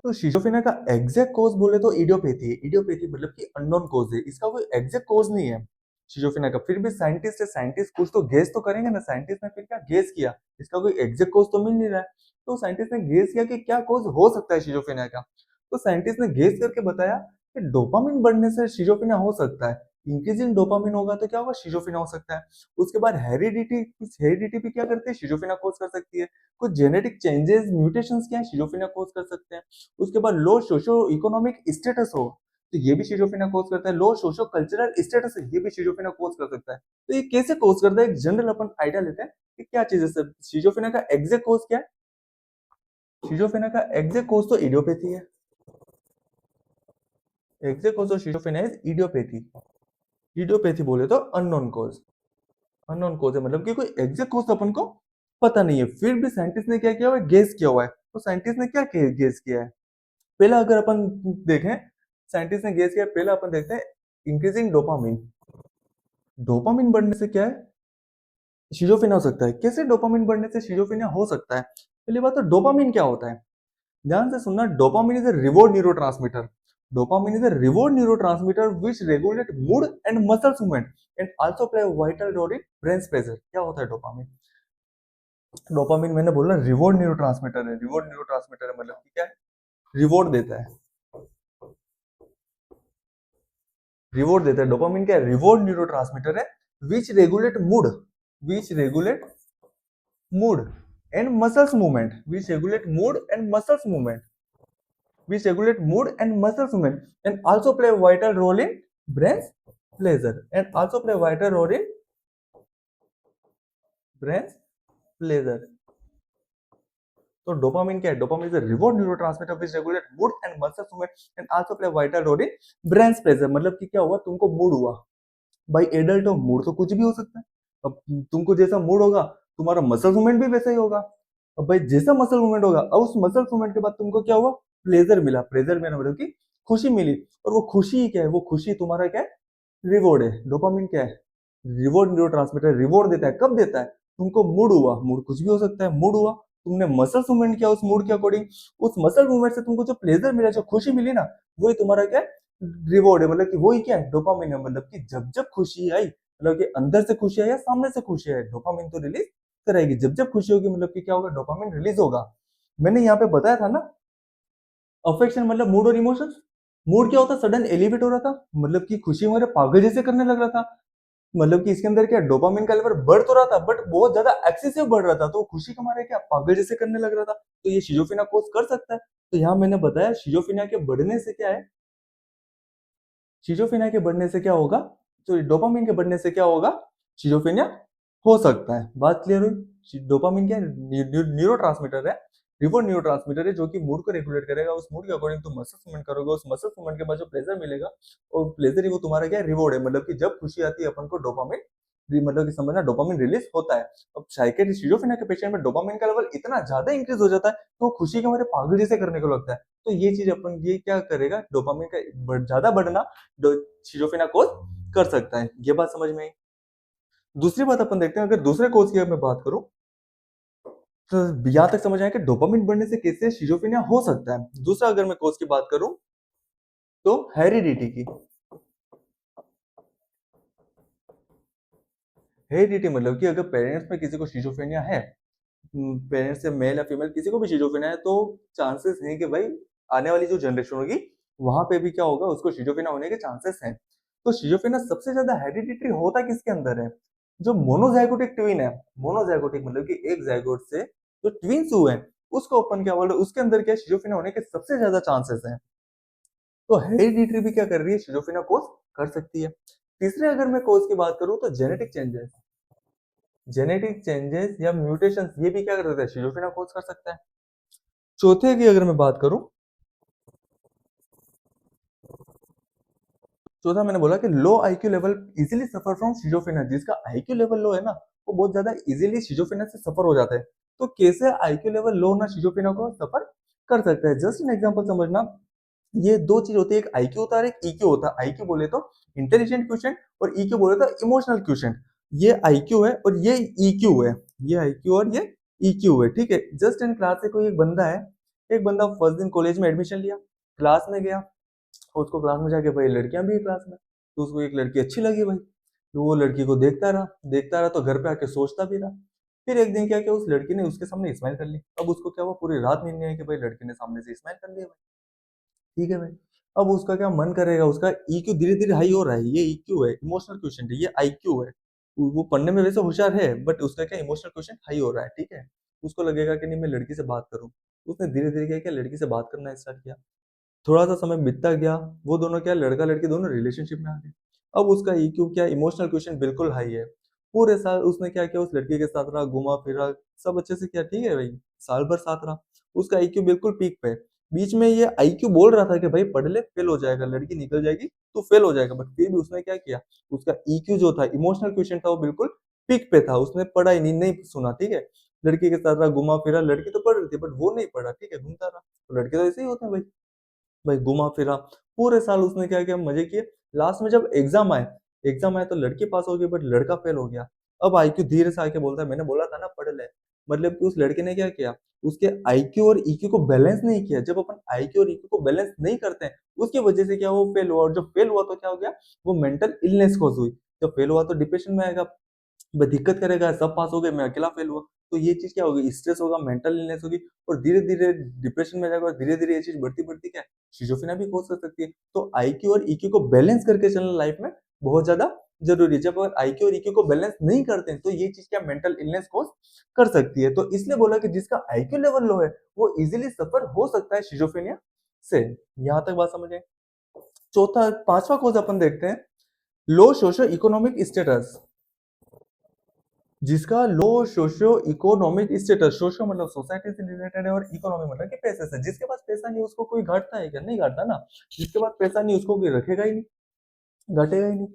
तो शिजोफ्रेनिया का exact cause बोले तो इडियोपैथी है। इडियोपैथी मतलब कि अननोन कॉज है, इसका कोई एग्जैक्ट कॉज नहीं है शिजोफ्रेनिया का। फिर भी साइंटिस्ट है, साइंटिस्ट कुछ तो गेस तो करेंगे ना। साइंटिस्ट ने फिर क्या गेस किया, इसका कोई एग्जैक्ट कॉज तो मिल नहीं रहा है। तो साइंटिस्ट ने गेस किया कि क्या कॉज हो सकता है शिजोफ्रेनिया का। तो साइंटिस्ट ने गेस करके बताया कि डोपामिन बढ़ने से शिजोफ्रेनिया हो सकता है। इंक्रीजिंग डोपामिन होगा तो क्या होगा, शिजोफ्रेनिया हो सकता है। उसके बाद हेरिडिटी, कुछ हेरिडिटी भी क्या करती है, शिजोफ्रेनिया कॉज कर सकती है। कुछ जेनेटिक चेंजेस, म्यूटेशंस क्या है, शिजोफ्रेनिया कॉज कर सकते हैं। उसके बाद लो सोशो इकोनॉमिक स्टेटस हो तो ये भी शिजोफ्रेनिया कॉज करता है। लो सोशो कल्चरल स्टेटस है, ये भी शिजोफ्रेनिया कॉज कर सकता है। तो ये कैसे कॉज करता है, एक जनरल अपन आइडिया लेते हैं कि क्या चीज है सर। शिजोफ्रेनिया का एग्जैक्ट कॉज क्या है, शिजोफ्रेनिया का एग्जैक्ट कॉज तो इडियोपैथी है। Exact cause of schizophrenia is idiopathy. Idiopathy बोले तो अननोन कॉज। अननोन कॉज है मतलब कि कोई एग्जैक्ट कॉज तो अपन को पता नहीं है। फिर भी साइंटिस्ट ने क्या किया हुआ है, गेस किया हुआ है। तो साइंटिस्ट ने क्या गेस किया है, पहला अगर अपन देखें, साइंटिस्ट ने गेस किया, पहला अपन देखते हैं इंक्रीजिंग डोपामिन। डोपामिन बढ़ने से क्या है, शिजोफ्रेनिया हो सकता है। कैसे डोपामिन बढ़ने से शिजोफ्रेनिया हो सकता है, पहली बात तो डोपामिन क्या होता है, ध्यान से सुनना। Dopamine is a reward neurotransmitter. Dopamine is a reward neurotransmitter which regulate mood and muscle movement and also play vital role in brain pressure. क्या होता है डोपामिन, डोपामिन मैंने बोला रिवॉर्ड न्यूरोट्रांसमीटर है। रिवॉर्ड न्यूरोट्रांसमीटर है मतलब कि क्या है, रिवॉर्ड देता है। रिवॉर्ड देता है, डोपामिन क्या है, रिवॉर्ड न्यूरोट्रांसमीटर है। Which regulate mood, which regulate mood and muscles movement, which regulate mood and muscles movement, which regulate mood and muscles movement and also play vital role in brain pleasure and also play vital role in brain pleasure. तो dopamine क्या है, dopamine is a reward neurotransmitter which regulate mood and muscles movement and also play vital role in brain pleasure. मतलब कि क्या हुआ, तुमको mood हुआ, भाई एडल्ट हो, मूड तो कुछ भी हो सकता है। अब तुमको जैसा मूड होगा, तुम्हारा मसल मूवमेंट भी वैसा ही होगा। अब भाई जैसा मसल मूवमेंट होगा, अब उस मसल मूवमेंट के बाद तुमको क्या हुआ, प्लेजर मिला। प्लेजर मिला मतलब कि खुशी मिली। और वो खुशी क्या है, वो खुशी तुम्हारा क्या है, रिवॉर्ड है। डोपामिन क्या है, रिवॉर्ड न्यूरोट्रांसमीटर, रिवॉर्ड देता है। कब देता है, तुमको मूड हुआ, मूड कुछ भी हो सकता है, मूड हुआ, तुमने मसल मूवमेंट किया उस मूड के अकॉर्डिंग, उस मसल मूवमेंट से तुमको जो प्लेजर मिला, जो खुशी मिली ना, वही तुम्हारा क्या है, रिवॉर्ड है। मतलब कि वही क्या है, डोपामिन है। मतलब कि जब जब खुशी आई, मतलब कि अंदर से खुशी आई या सामने से खुशी आई, डोपामिन तो रिलीज कराएगी। जब जब खुशी होगी मतलब कि क्या होगा, डोपामिन रिलीज होगा। मैंने यहाँ पे बताया था ना, अफेक्शन मतलब मूड और इमोशंस। मूड क्या होता है, सडन एलिवेट हो रहा था, मतलब कि खुशी हमारे पागल जैसे करने लग रहा था। मतलब कि इसके अंदर क्या, डोपामिन का लेवल बढ़ तो रहा था बट बहुत ज्यादा एक्सेसिव बढ़ रहा था, तो खुशी का हमारे क्या पागल जैसे करने लग रहा था। तो ये शिजोफ्रेनिया कोज कर सकता है। तो यहाँ मैंने बताया शिजोफ्रेनिया के बढ़ने से क्या है, शिजोफ्रेनिया के बढ़ने से क्या होगा, तो डोपामिन के बढ़ने से क्या होगा, शिजोफ्रेनिया हो सकता है। बात क्लियर हुई। डोपामिन क्या है, न्यूरोट्रांसमीटर है, रिवॉर्ड न्यूरोट्रांसमीटर है, जो कि मूड को रेगुलेट करेगा। उस मूड के अकॉर्डिंग तुम मसल मूवमेंट करोगे, उस मसल मूवमेंट के बाद जो प्लेजर मिलेगा, और प्लेजर ही वो तुम्हारा क्या है, रिवॉर्ड है। मतलब कि जब खुशी आती है अपन को डोपामिन, मतलब कि समझना डोपामिन रिलीज होता है। अब साइकेट्री शिजोफ्रेनिया के पेशेंट में डोपामिन का लेवल इतना ज्यादा इंक्रीज हो जाता है तो खुशी के हमारे पागल जैसे करने को लगता है। तो ये चीज अपन, ये क्या करेगा, डोपामिन का ज्यादा बढ़ना शिजोफ्रेनिया कोज कर सकता है। ये बात समझ में आई। दूसरी बात अपन देखते हैं, अगर दूसरे कोज की मैं बात करूं, तो यहां तक समझ आया कि डोपामिन बढ़ने से कैसे शिजोफ्रेनिया हो सकता है। दूसरा अगर मैं कोज की बात करूं, तो हेरिडिटी की। हेरिडिटी मतलब कि अगर पेरेंट्स में किसी को शिजोफ्रेनिया है, पेरेंट्स से मेल या फीमेल किसी को भी शिजोफ्रेनिया है, तो चांसेस हैं कि भाई आने वाली जो जनरेशन होगी वहां पे भी क्या होगा, उसको शिजोफ्रेनिया होने के चांसेस हैं। तो शिजोफ्रेनिया सबसे ज्यादा हेरिडिटरी होता किसके अंदर है, जो मोनोजाइगोटिक ट्विन है। मोनोजाइगोटिक मतलब कि एक जाइगोट से जो ट्विन्स हुए हैं, उसको अपन क्या बोल रहे हैं, उसके अंदर क्या शिजोफ्रेनिया होने के सबसे ज्यादा चांसेस हैं। तो हेरिडिटरी भी क्या कर रही है, शिजोफ्रेनिया कोज कर सकती है। तीसरे अगर मैं कोज की बात करूं, तो जेनेटिक चेंजेस, जेनेटिक चेंजेस या म्यूटेशंस, ये भी क्या कर सकता है, शिजोफ्रेनिया कोज कर सकता है। चौथे की अगर मैं बात करूं, चौथा मैंने बोला कि low IQ level easily suffer from schizophrenia. जिसका आईक्यू लेवल लो है ना, वो बहुत ज्यादा इजीली शिजोफ्रेनिया से सफर हो जाता है। तो कैसे आईक्यू लेवल लो ना शिजोफ्रेनिया को सफर कर सकता है, जस्ट एन एग्जांपल समझना। ये दो चीज होती है, एक आईक्यू होता है और एक ईक्यू होता है। आईक्यू बोले तो इंटेलिजेंट क्वेश्चन, और ईक्यू बोले तो इमोशनल क्वेश्चन। ये आईक्यू है और ये ईक्यू है, ये आईक्यू और ये ईक्यू है, ठीक है। जस्ट इन क्लास से कोई एक बंदा है, एक बंदा फर्स्ट दिन कॉलेज में एडमिशन लिया, क्लास में गया, और उसको क्लास में जाके भाई लड़कियां भी है क्लास में, तो उसको एक लड़की अच्छी लगी भाई, तो वो लड़की को देखता रहा तो घर पे आके सोचता भी रहा। फिर एक दिन क्या किया, उस लड़की ने उसके सामने स्माइल कर ली। अब उसको क्या हुआ, पूरी रात नींद नहीं आई कि भाई लड़की ने सामने से स्माइल कर लिया भाई। ठीक है भाई। अब उसका क्या मन करेगा, उसका ईक्यू धीरे धीरे हाई हो रहा है, ये ईक्यू है, इमोशनल क्वेश्चन है, ये आईक्यू है। वो पढ़ने में वैसे होशियार है, बट उसका क्या इमोशनल क्वेश्चन हाई हो रहा है। ठीक है, उसको लगेगा कि नहीं मैं लड़की से बात करूं। उसने धीरे धीरे क्या किया, लड़की से बात करना स्टार्ट किया। थोड़ा सा समय बीतता गया, वो दोनों क्या, लड़का लड़की दोनों रिलेशनशिप में आ गए। अब उसका ईक्यू क्या, इमोशनल क्वेश्चन बिल्कुल हाई है। पूरे साल उसने क्या किया, उस लड़की के साथ रहा, घुमा फिरा, सब अच्छे से किया। ठीक है भाई, साल भर साथ रहा, उसका आईक्यू बिल्कुल पीक पे है। बीच में ये आईक्यू बोल रहा था कि भाई पढ़ ले, फेल हो जाएगा, लड़की निकल जाएगी तो फेल हो जाएगा, बट फिर भी उसने क्या किया, उसका ईक्यू जो था, इमोशनल क्वेश्चन था, वो बिल्कुल पीक पे था। उसने पढ़ा ही नहीं, नहीं सुना। ठीक है, लड़की के साथ रहा, घुमा फिरा, लड़की तो पढ़ रही थी बट वो नहीं पढ़ा। ठीक है, घूमता रहा, तो लड़के तो ऐसे ही होते हैं भाई। भाई घुमा फिरा, पूरे साल उसने क्या किया, मजे किए। लास्ट में जब एग्जाम आए तो लड़की पास हो गई बट लड़का फेल हो गया। अब आईक्यू धीरे से आके बोलता है, मैंने बोला था ना पढ़ ले। मतलब कि उस लड़के ने क्या किया, उसके आईक्यू और ईक्यू को बैलेंस नहीं किया। जब अपन आईक्यू और ईक्यू को बैलेंस नहीं करते हैं, उसकी वजह से क्या, वो फेल हुआ, और जब फेल हुआ तो क्या हो गया, वो मेंटल इलनेस कॉज हुई। जब फेल हुआ तो डिप्रेशन में आएगा, दिक्कत करेगा, सब पास हो गए, मैं अकेला फेल हुआ। तो ये चीज क्या होगी, स्ट्रेस होगा, मेंटल इलनेस होगी, और धीरे धीरे डिप्रेशन में जाएगा, और धीरे धीरे ये चीज बढ़ती बढ़ती क्या, शिजोफ्रेनिया भी हो सकती है। तो आईक्यू और ईक्यू को बैलेंस करके चलना लाइफ में बहुत ज्यादा जरूरी है। जब अगर आईक्यू और ईक्यू को बैलेंस नहीं करते हैं तो ये चीज क्या, मेंटल इलनेस कॉज कर सकती है। तो इसलिए बोला कि जिसका आईक्यू लेवल लो है वो इजिली सफर हो सकता है शिजोफ्रेनिया से। यहां तक बात समझे। चौथा पांचवा कॉज अपन देखते हैं, लो सोशो इकोनॉमिक स्टेटस। जिसका लो सोशियो इकोनॉमिक स्टेटस, सोशो मतलब सोसाइटी से रिलेटेड है, और इकोनॉमी मतलब कि पैसे से। जिसके पास पैसा नहीं उसको कोई घाटता है क्या, नहीं घाटता ना। जिसके पास पैसा नहीं उसको कोई रखेगा ही नहीं, घटेगा ही नहीं।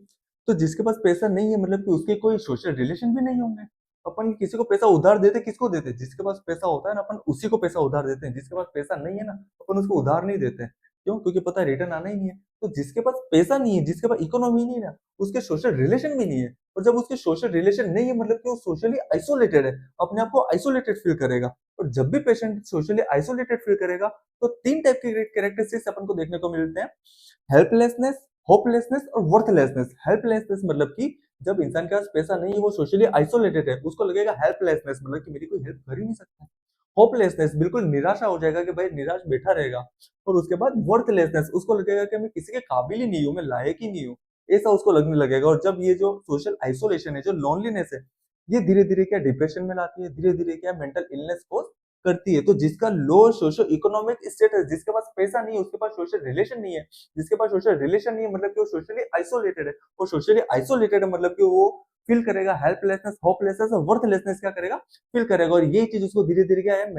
तो जिसके पास पैसा नहीं है मतलब कि उसके कोई सोशल रिलेशन भी नहीं होंगे। अपन किसी को पैसा उधार देते, किसको देते, जिसके पास पैसा होता है ना, अपन उसी को पैसा उधार देते हैं। जिसके पास पैसा नहीं है ना, अपन उसको उधार नहीं देते। क्यों, क्योंकि पता है रिटर्न आना ही नहीं है। तो जिसके पास पैसा नहीं है, जिसके पास इकोनॉमी नहीं है ना, उसके सोशल रिलेशन भी नहीं है। और जब उसके सोशल रिलेशन नहीं है मतलब कि वो सोशली आइसोलेटेड है, अपने आप को आइसोलेटेड फील करेगा। और जब भी पेशेंट सोशली आइसोलेटेड फील करेगा तो तीन टाइप के कैरेक्टरिस्टिक्स अपन को देखने को मिलते हैं, हेल्पलेसनेस, होपलेसनेस और वर्थलेसनेस। हेल्पलेसनेस मतलब कि जब इंसान के पास पैसा नहीं है, वो सोशली आइसोलेटेड है, उसको लगेगा हेल्पलेसनेस मतलब कि मेरी कोई हेल्प कर ही नहीं सकता। होपलेसनेस बिल्कुल निराशा हो जाएगा कि भाई निराश बैठा रहेगा। और उसके बाद वर्थलेसनेस, उसको लगेगा कि मैं किसी के काबिल ही नहीं हूँ, मैं लायक ही नहीं हूँ, ऐसा उसको लगने लगेगा। और जब ये जो सोशल आइसोलेशन है, जो लोनलीनेस है, ये धीरे धीरे क्या डिप्रेशन में लाती है, धीरे धीरे क्या मेंटल इलनेस को करती है। तो जिसका लो सोशो इकोनॉमिक स्टेटस, जिसके पास पैसा नहीं है, उसके पास सोशल रिलेशन नहीं है, जिसके पास सोशल रिलेशन नहीं है मतलब कि वो सोशली आइसोलेटेड है, वो सोशली आइसोलेटेड है मतलब कि वो फील करेगा हेल्पलेसनेस, होपलेसनेस और वर्थलेसनेस क्या करेगा, फील करेगा। और ये चीज उसको धीरे धीरे क्या है,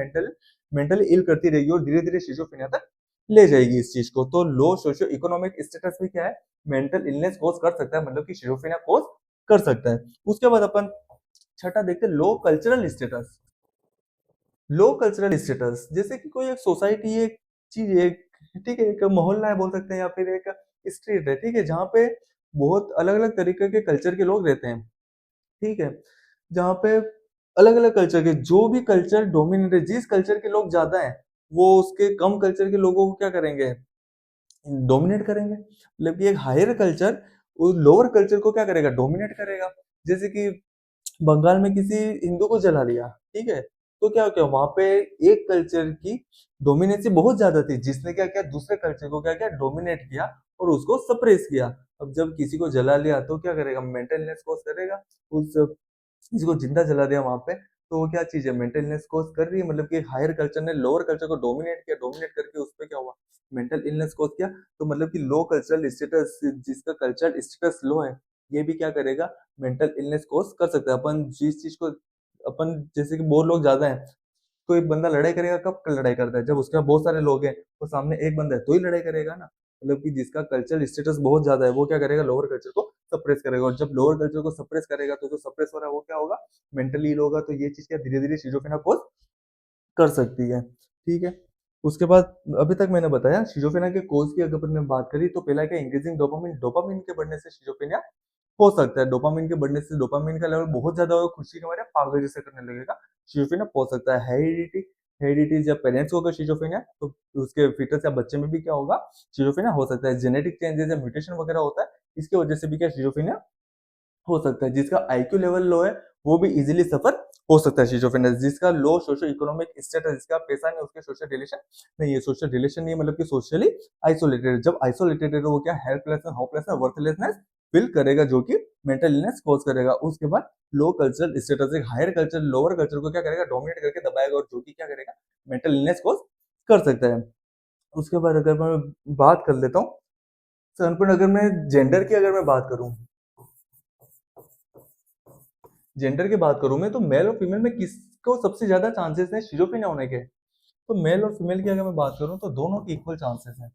मेंटली इल करती रहेगी, और धीरे धीरे शिजोफ्रेनिया तक ले जाएगी इस चीज को। तो लो सोशो इकोनॉमिक स्टेटस भी क्या है, मेंटल इलनेस कोज कर सकता है, मतलब कि शिजोफ्रेनिया कोज कर सकता है। उसके बाद अपन छठा देखते हैं, लो कल्चरल स्टेटस। लो कल्चरल स्टेटस जैसे कि कोई एक सोसाइटी, एक चीज है, ठीक है, एक मोहल्ला है बोल सकते हैं, या फिर एक स्ट्रीट है, ठीक है, जहाँ पे बहुत अलग अलग तरीके के कल्चर के लोग रहते हैं। ठीक है, जहाँ पे अलग अलग कल्चर के, जो भी कल्चर डोमिनेट है, जिस कल्चर के लोग ज्यादा हैं, वो उसके कम कल्चर के लोगों को क्या करेंगे, डोमिनेट करेंगे। मतलब कि एक हायर कल्चर उस लोअर कल्चर को क्या करेगा, डोमिनेट करेगा। जैसे कि बंगाल में किसी हिंदू को जला लिया, ठीक है, तो क्या क्या वहां पे एक कल्चर की डोमिनेंसी बहुत ज्यादा थी, जिसने क्या किया, दूसरे कल्चर को क्या किया, डोमिनेट किया और उसको सप्रेस किया। अब जब किसी को जला लिया तो क्या करेगा, मेंटल इलनेस कॉज करेगा। उस किसी को जिंदा जला दिया वहां पे, तो वो क्या चीज है, मेंटल इलनेस कॉज कर रही है। मतलब कि हायर कल्चर ने लोअर कल्चर को डोमिनेट किया, डोमिनेट करके उस पर क्या हुआ, मेंटल इलनेस कॉज किया। तो मतलब कि लो कल्चरल स्टेटस, जिसका कल्चरल स्टेटस लो है, ये भी क्या करेगा, मेंटल इलनेस कोस कर सकता है। अपन जिस चीज को, अपन जैसे कि बहुत लोग ज्यादा है, कोई बंदा लड़ाई करेगा, कब लड़ाई करता है, जब उसके पास बहुत सारे लोग हैं, और सामने एक बंदा है तो ही लड़ाई करेगा ना। मतलब कि जिसका कल्चरल स्टेटस बहुत ज्यादा है वो क्या करेगा, लोअर कल्चर को सप्रेस करेगा। और जब लोअर कल्चर को सप्रेस करेगा तो जो सप्रेस हो रहा है वो क्या होगा, मेंटली इल होगा। तो ये चीज क्या धीरे धीरे शिजोफ्रेनिया कोज कर सकती है। ठीक है, उसके बाद अभी तक मैंने बताया शिजोफ्रेनिया के कोज की अगर हमने बात करी, तो पहला क्या, इंक्रीजिंग डोपामिन, डोपामिन के बढ़ने से शिजोफ्रेनिया हो सकता है। डोपामिन के बढ़ने से, डोपामिन का लेवल बहुत ज्यादा होगा, खुशी के मारे पागल जैसे करने लगेगा, शिजोफ्रेनिया हो सकता है। हेरिडिटी, हेरिडिटी जब पेरेंट्स को अगर शिजोफ्रेनिया तो उसके फीटस या बच्चे में भी क्या होगा, शिजोफ्रेनिया हो सकता है। जेनेटिक चेंजेस या म्यूटेशन वगैरह होता है, इसकी वजह से भी क्या शिजोफ्रेनिया हो सकता है। जिसका आईक्यू लेवल लो है वो भी इजीली सफर हो सकता है शिजोफ्रेनिया। जिसका लो सोशो इकोनॉमिक स्टेटस, जिसका पैसा नहीं, उसके सोशल रिलेशन नहीं है, सोशल रिलेशन नहीं है, मतलब कि सोशली आइसोलेटेड। जब आइसोलेटेड है तो वो क्या हेल्पलेसनेस, होपलेसनेस, वर्थलेसनेस फील करेगा, जो कि मेंटल इलनेस कॉज करेगा। उसके बाद लो कल्चरल स्टेटस, एक हायर कल्चर लोअर कल्चर को क्या करेगा, डोमिनेट करके दबाएगा, और जो कि क्या करेगा, मेंटल इलनेस कॉज कर सकता है। उसके बाद अगर मैं बात कर लेता हूँ सनपुर, अगर मैं जेंडर की अगर मैं बात करूँ, जेंडर की बात करूं मैं, तो मेल और फीमेल में किसको सबसे ज्यादा चांसेस है शिजोफ्रेनिया होने के। तो मेल और फीमेल की अगर मैं बात करूं तो दोनों के इक्वल चांसेस हैं।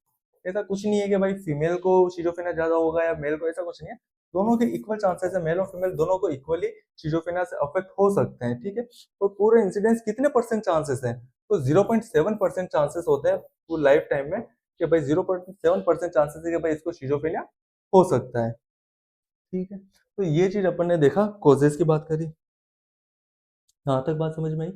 ऐसा कुछ नहीं है कि भाई फीमेल को शिजोफ्रेनिया ज्यादा होगा या मेल को, ऐसा कुछ नहीं है। दोनों के इक्वल चांसेस है, मेल और फीमेल दोनों को इक्वली शिजोफ्रेनिया से अफेक्ट हो सकते हैं, ठीक है। और पूरे इंसिडेंस कितने परसेंट चांसेस है, तो 0.7% चांसेस होते हैं पूरे लाइफ टाइम में, कि भाई 0.7% चांसेस है कि भाई इसको शिजोफ्रेनिया हो सकता है, ठीक है। तो ये चीज अपन ने देखा, कॉजेस की बात करी, यहाँ तक बात समझ में आई।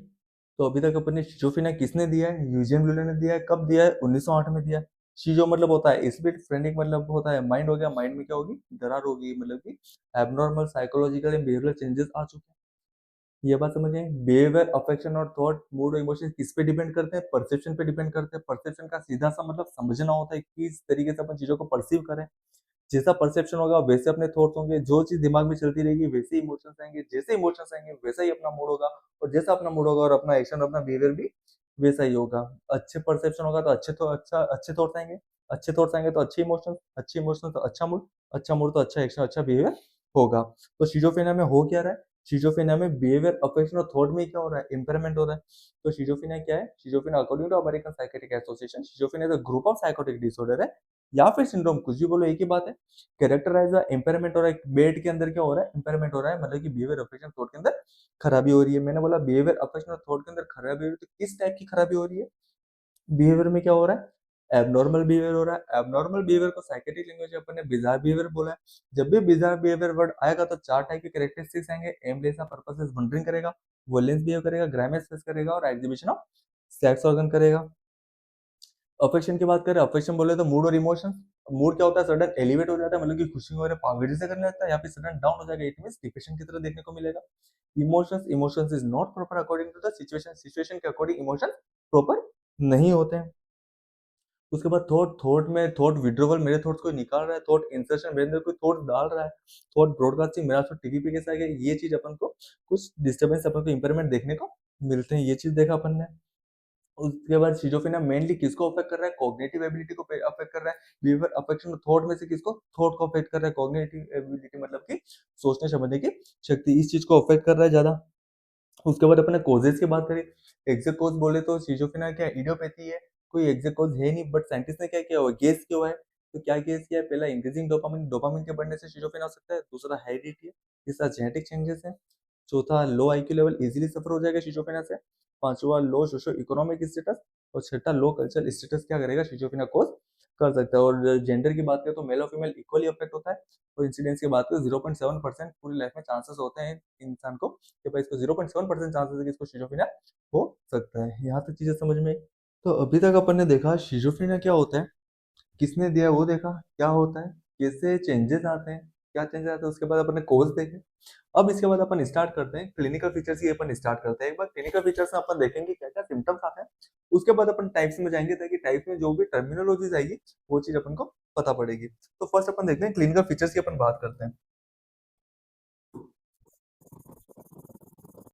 तो अभी तक अपन ने शिजोफ्रेनिया किसने दिया है, यूजियन ब्लूले ने दिया है। कब दिया है, 1908 में दिया है। शिजो मतलब होता है स्पिरिट, फ्रेनिक मतलब होता है माइंड हो गया, माइंड में क्या होगी, दरार होगी, मतलब कि abnormal psychological and behavioural changes आ चुके हैं। ये बात समझ गए। बिहेवियर, अफेक्शन और थॉट, मूड और इमोशन किस पे डिपेंड करते हैं, परसेप्शन पे डिपेंड करते हैं। परसेप्शन का सीधा सा मतलब समझना होता है किस तरीके से अपन चीजों को परसीव करें। जैसा परसेप्शन होगा वैसे अपने थॉट्स होंगे, जो चीज दिमाग में चलती रहेगी वैसे इमोशंस आएंगे, जैसे इमोशंस आएंगे वैसा ही अपना मूड होगा, और जैसा अपना मूड होगा और अपना एक्शन, अपना बिहेवियर भी वैसा ही होगा। अच्छे परसेप्शन होगा तो अच्छे थॉट्स आएंगे, अच्छे थॉट्स आएंगे तो अच्छे इमोशंस तो अच्छा मूड तो अच्छा एक्शन, अच्छा बिहेवियर होगा। तो शिजोफ्रेनिया में हो क्या रहा है, शिजोफ्रेनिया में बिहेवियर, अफेक्शन और थॉट में क्या हो रहा है, इंपेयरमेंट हो रहा है। तो शिजोफ्रेनिया क्या है, schizophrenia according to American psychiatric association, schizophrenia is a group of psychotic disorder है, या फिर सिंड्रोम, कुछ भी बोलो एक ही बात है। कैरेक्टराइज इम्पेयरमेंट हो रहा है, बेड के अंदर क्या हो रहा है, इम्पेयरमेंट हो रहा है, मतलब कि बिहेवियर, अफेक्शन, थॉट के अंदर खराबी हो रही है। मैंने बोला बिहेवियर, अफेक्शन और थॉट के अंदर खराबी हो रही है, तो किस टाइप की खराबी हो रही है, बिहेवियर में क्या हो रहा है, एबनॉर्मल बिहेवियर हो रहा है। एबनॉर्मल बिहेवियर को साइकेट्रिक लैंग्वेज में अपन ने बिजार बिहेवियर बोला है। जब भी बिजार बिहेवियर वर्ड आएगा तो चार टाइप के कैरेक्टरिस्टिक्स आएंगे, एमलेस, पर्पसलेस, वंडरिंग करेगा, वोलेंस बिहेव करेगा, ग्रामेस फेस करेगा, और एग्जीबिशन ऑफ सेक्स ऑर्गन करेगा। अफेक्शन की बात करें, अफेक्शन बोले तो मूड और इमोशन। मूड क्या होता है, सडन एलिवेट हो जाता है, मतलब कि खुशी वगैरह पागल से करने लगता है, या फिर सडन डाउन हो जाएगा, इट मींस डिप्रेशन की तरह देखने को मिलेगा। Emotions, emotions is not proper according to the situation, situation के अकॉर्डिंग इमोशन प्रॉपर नहीं होते हैं। उसके बाद थॉट, थॉट में थॉट विड्रोवल, मेरे थॉट्स को निकाल रहा है, थॉट इंसर्शन, मेरे अंदर कोई थॉट डाल रहा है, थॉट ब्रॉडकास्टिंग, मेरा थॉट टीवी पे कैसे आ गया, ये चीज अपन को कुछ डिस्टर्बेंस, अपन को इंपेयरमेंट देखने को मिलते हैं। ये चीज देखा अपन ने। उसके बाद शिजोफ्रेनिया मेनली किसको अफेक्ट कर रहा है, कॉग्निटिव एबिलिटी को अफेक्ट कर रहा है। बिहेवियर, अफेक्शन, थॉट में से किसको, थॉट को अफेक्ट कर रहा है। कॉग्निटिव एबिलिटी मतलब कि सोचने समझने की शक्ति, इस चीज को अफेक्ट कर रहा है ज्यादा। उसके बाद अपने कोजेस की बात करें, एग्जैक्ट कोज बोले तो शिजोफ्रेनिया क्या इडियोपैथी है, कोई एग्जैक्ट कोज है नहीं, बट साइंटिस्ट ने क्या किया हुआ, गेस किया हुआ है। तो क्या गेस किया है, पहला इंक्रीजिंग डोपामिन, डोपामिन के बढ़ने से शिजोफ्रेनिया हो सकता है। दूसरा हेरिडिटी है, तीसरा जेनेटिक चेंजेस है, चौथा लो आईक्यू लेवल, इजीली सफर हो जाएगा शिजोफ्रेनिया से, पांचवा लो सोशो इकोनॉमिक स्टेटस, और छठा लो कल्चरल स्टेटस क्या करेगा, शिजोफ्रेनिया कोज कर सकता है। और जेंडर की बात करें तो मेल और फीमेल इक्वली अफेक्ट होता है। और इंसिडेंस की बात करें 0.7% पूरी लाइफ में चांसेस होते हैं इंसान को कि भाई इसको 0.7% चांसेस है कि इसको शिजोफ्रेनिया हो सकता है। यहाँ तक चीजें समझ में आई। तो अभी तक अपन ने देखा शिजोफ्रेनिया क्या होता है, किसने दिया वो देखा, क्या होता है, कैसे चेंजेस आते हैं, क्या चेंजेस आते हैं, उसके बाद अपन ने कोर्स देखे। अब इसके बाद अपन स्टार्ट करते हैं क्लिनिकल फीचर्स की, अपन स्टार्ट करते हैं। एक बार क्लिनिकल फीचर्स में अपन देखेंगे क्या क्या सिम्टम्स आते हैं, उसके बाद अपन टाइप्स में जाएंगे, ताकि टाइप में जो भी टर्मिनोलॉजीज आएगी वो चीज अपन को पता पड़ेगी। तो फर्स्ट अपन देखते हैं क्लिनिकल फीचर्स की, अपन बात करते हैं।